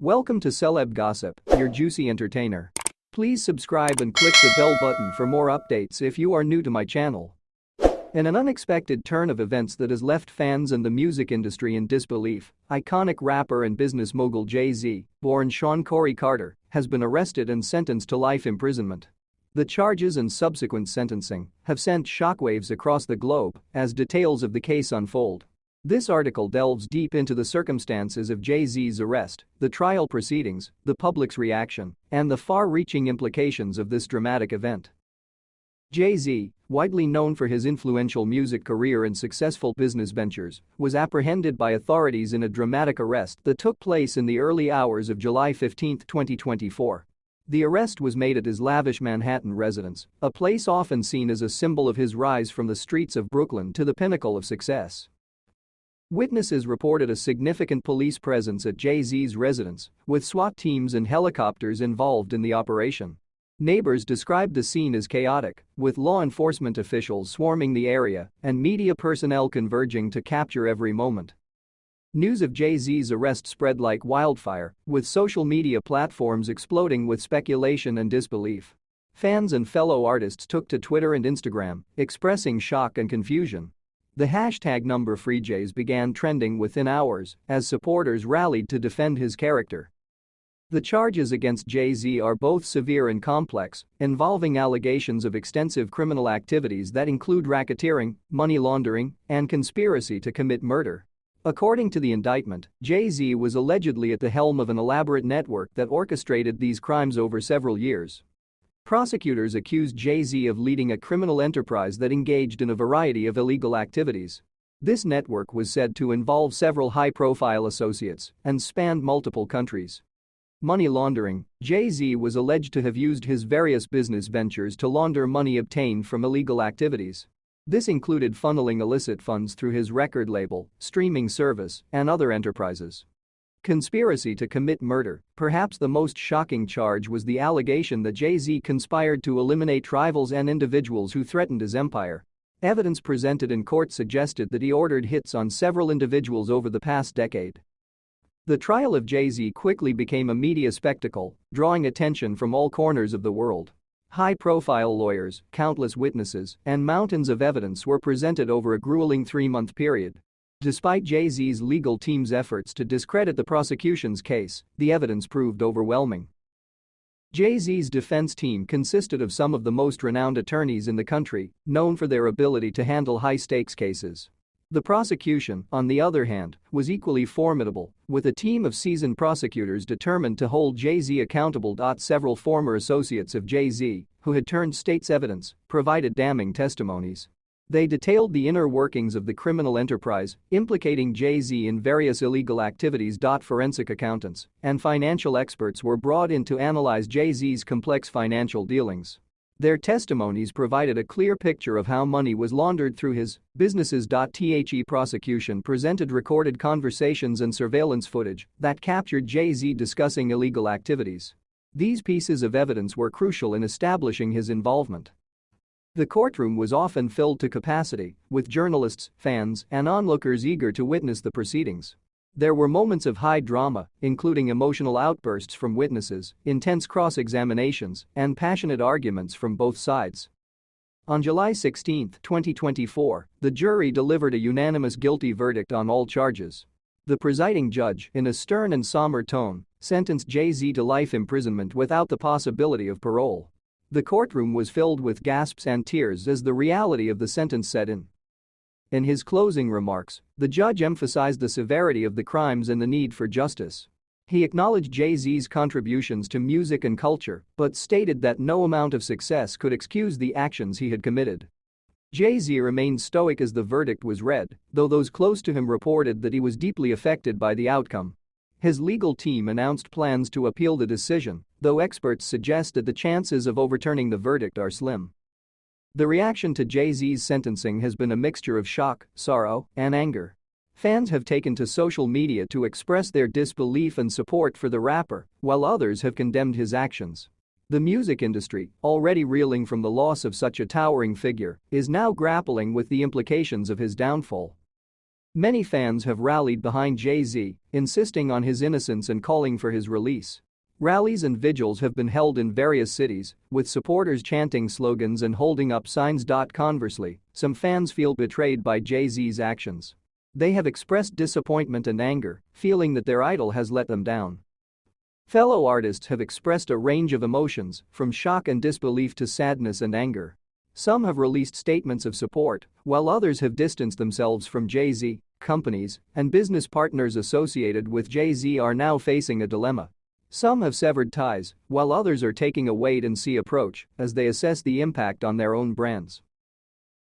Welcome to Celeb Gossip, your juicy entertainer. Please subscribe and click the bell button for more updates if you are new to my channel. In an unexpected turn of events that has left fans and the music industry in disbelief, iconic rapper and business mogul Jay-Z, born Sean Corey Carter, has been arrested and sentenced to life imprisonment. The charges and subsequent sentencing have sent shockwaves across the globe as details of the case unfold. This article delves deep into the circumstances of Jay-Z's arrest, the trial proceedings, the public's reaction, and the far-reaching implications of this dramatic event. Jay-Z, widely known for his influential music career and successful business ventures, was apprehended by authorities in a dramatic arrest that took place in the early hours of July 15, 2024. The arrest was made at his lavish Manhattan residence, a place often seen as a symbol of his rise from the streets of Brooklyn to the pinnacle of success. Witnesses reported a significant police presence at Jay-Z's residence, with SWAT teams and helicopters involved in the operation. Neighbors described the scene as chaotic, with law enforcement officials swarming the area and media personnel converging to capture every moment. News of Jay-Z's arrest spread like wildfire, with social media platforms exploding with speculation and disbelief. Fans and fellow artists took to Twitter and Instagram, expressing shock and confusion. The hashtag #FreeJays began trending within hours as supporters rallied to defend his character. The charges against Jay-Z are both severe and complex, involving allegations of extensive criminal activities that include racketeering, money laundering, and conspiracy to commit murder. According to the indictment, Jay-Z was allegedly at the helm of an elaborate network that orchestrated these crimes over several years. Prosecutors accused Jay-Z of leading a criminal enterprise that engaged in a variety of illegal activities. This network was said to involve several high-profile associates and spanned multiple countries. Money laundering: Jay-Z was alleged to have used his various business ventures to launder money obtained from illegal activities. This included funneling illicit funds through his record label, streaming service, and other enterprises. Conspiracy to commit murder: perhaps the most shocking charge was the allegation that Jay-Z conspired to eliminate rivals and individuals who threatened his empire. Evidence presented in court suggested that he ordered hits on several individuals over the past decade. The trial of Jay-Z quickly became a media spectacle, drawing attention from all corners of the world. High-profile lawyers, countless witnesses, and mountains of evidence were presented over a grueling 3-month period. Despite Jay-Z's legal team's efforts to discredit the prosecution's case, the evidence proved overwhelming. Jay-Z's defense team consisted of some of the most renowned attorneys in the country, known for their ability to handle high-stakes cases. The prosecution, on the other hand, was equally formidable, with a team of seasoned prosecutors determined to hold Jay-Z accountable. Several former associates of Jay-Z, who had turned state's evidence, provided damning testimonies. They detailed the inner workings of the criminal enterprise, implicating Jay-Z in various illegal activities. Forensic accountants and financial experts were brought in to analyze Jay-Z's complex financial dealings. Their testimonies provided a clear picture of how money was laundered through his businesses. The prosecution presented recorded conversations and surveillance footage that captured Jay-Z discussing illegal activities. These pieces of evidence were crucial in establishing his involvement. The courtroom was often filled to capacity, with journalists, fans, and onlookers eager to witness the proceedings. There were moments of high drama, including emotional outbursts from witnesses, intense cross-examinations, and passionate arguments from both sides. On July 16, 2024, the jury delivered a unanimous guilty verdict on all charges. The presiding judge, in a stern and somber tone, sentenced Jay-Z to life imprisonment without the possibility of parole. The courtroom was filled with gasps and tears as the reality of the sentence set in. In his closing remarks, the judge emphasized the severity of the crimes and the need for justice. He acknowledged Jay-Z's contributions to music and culture, but stated that no amount of success could excuse the actions he had committed. Jay-Z remained stoic as the verdict was read, though those close to him reported that he was deeply affected by the outcome. His legal team announced plans to appeal the decision, though experts suggest that the chances of overturning the verdict are slim. The reaction to Jay-Z's sentencing has been a mixture of shock, sorrow, and anger. Fans have taken to social media to express their disbelief and support for the rapper, while others have condemned his actions. The music industry, already reeling from the loss of such a towering figure, is now grappling with the implications of his downfall. Many fans have rallied behind Jay-Z, insisting on his innocence and calling for his release. Rallies and vigils have been held in various cities, with supporters chanting slogans and holding up signs. Conversely, some fans feel betrayed by Jay-Z's actions. They have expressed disappointment and anger, feeling that their idol has let them down. Fellow artists have expressed a range of emotions, from shock and disbelief to sadness and anger. Some have released statements of support, while others have distanced themselves from Jay-Z. Companies and business partners associated with Jay-Z are now facing a dilemma. Some have severed ties, while others are taking a wait-and-see approach as they assess the impact on their own brands.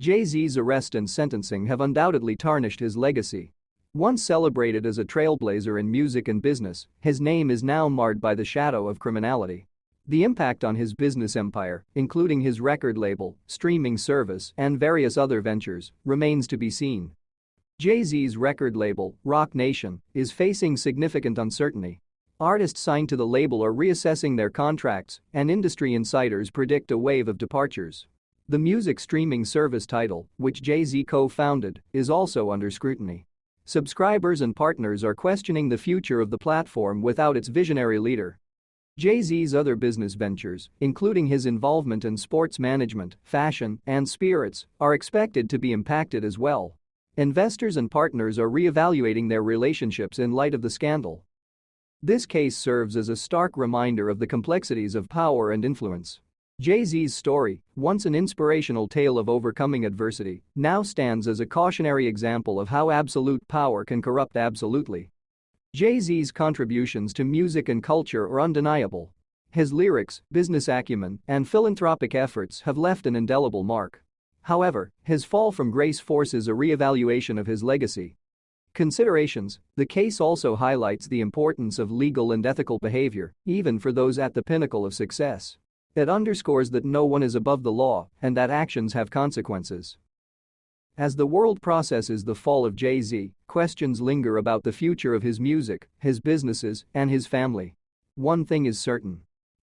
Jay-Z's arrest and sentencing have undoubtedly tarnished his legacy. Once celebrated as a trailblazer in music and business, his name is now marred by the shadow of criminality. The impact on his business empire, including his record label, streaming service, and various other ventures, remains to be seen. Jay-Z's record label, Roc Nation, is facing significant uncertainty. Artists signed to the label are reassessing their contracts, and industry insiders predict a wave of departures. The music streaming service Tidal, which Jay-Z co-founded, is also under scrutiny. Subscribers and partners are questioning the future of the platform without its visionary leader. Jay-Z's other business ventures, including his involvement in sports management, fashion, and spirits, are expected to be impacted as well. Investors and partners are re-evaluating their relationships in light of the scandal. This case serves as a stark reminder of the complexities of power and influence. Jay-Z's story, once an inspirational tale of overcoming adversity, now stands as a cautionary example of how absolute power can corrupt absolutely. Jay-Z's contributions to music and culture are undeniable. His lyrics, business acumen, and philanthropic efforts have left an indelible mark. However, his fall from grace forces a re-evaluation of his legacy. Considerations: the case also highlights the importance of legal and ethical behavior, even for those at the pinnacle of success. It underscores that no one is above the law and that actions have consequences. As the world processes the fall of Jay-Z, questions linger about the future of his music, his businesses, and his family. One thing is certain.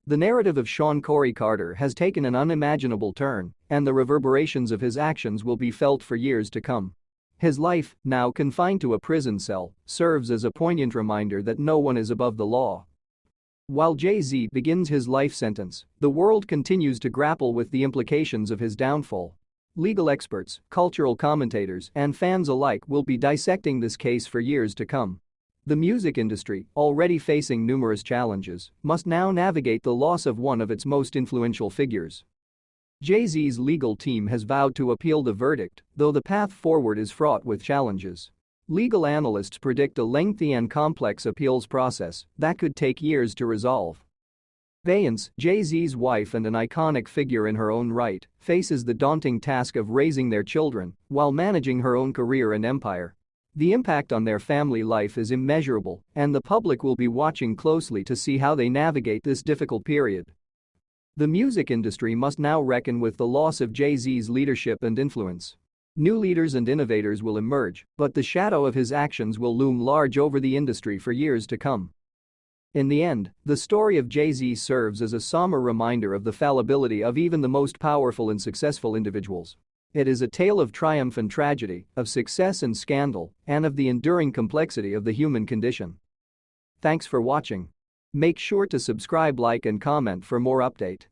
The narrative of Sean Corey Carter has taken an unimaginable turn, and the reverberations of his actions will be felt for years to come. His life, now confined to a prison cell, serves as a poignant reminder that no one is above the law. While Jay-Z begins his life sentence, the world continues to grapple with the implications of his downfall. Legal experts, cultural commentators, and fans alike will be dissecting this case for years to come. The music industry, already facing numerous challenges, must now navigate the loss of one of its most influential figures. Jay-Z's legal team has vowed to appeal the verdict, though the path forward is fraught with challenges. Legal analysts predict a lengthy and complex appeals process that could take years to resolve. Beyonce, Jay-Z's wife and an iconic figure in her own right, faces the daunting task of raising their children while managing her own career and empire. The impact on their family life is immeasurable, and the public will be watching closely to see how they navigate this difficult period. The music industry must now reckon with the loss of Jay-Z's leadership and influence. New leaders and innovators will emerge, but the shadow of his actions will loom large over the industry for years to come. In the end, the story of Jay-Z serves as a somber reminder of the fallibility of even the most powerful and successful individuals. It is a tale of triumph and tragedy, of success and scandal, and of the enduring complexity of the human condition. Thanks for watching. Make sure to subscribe, like, and comment for more update.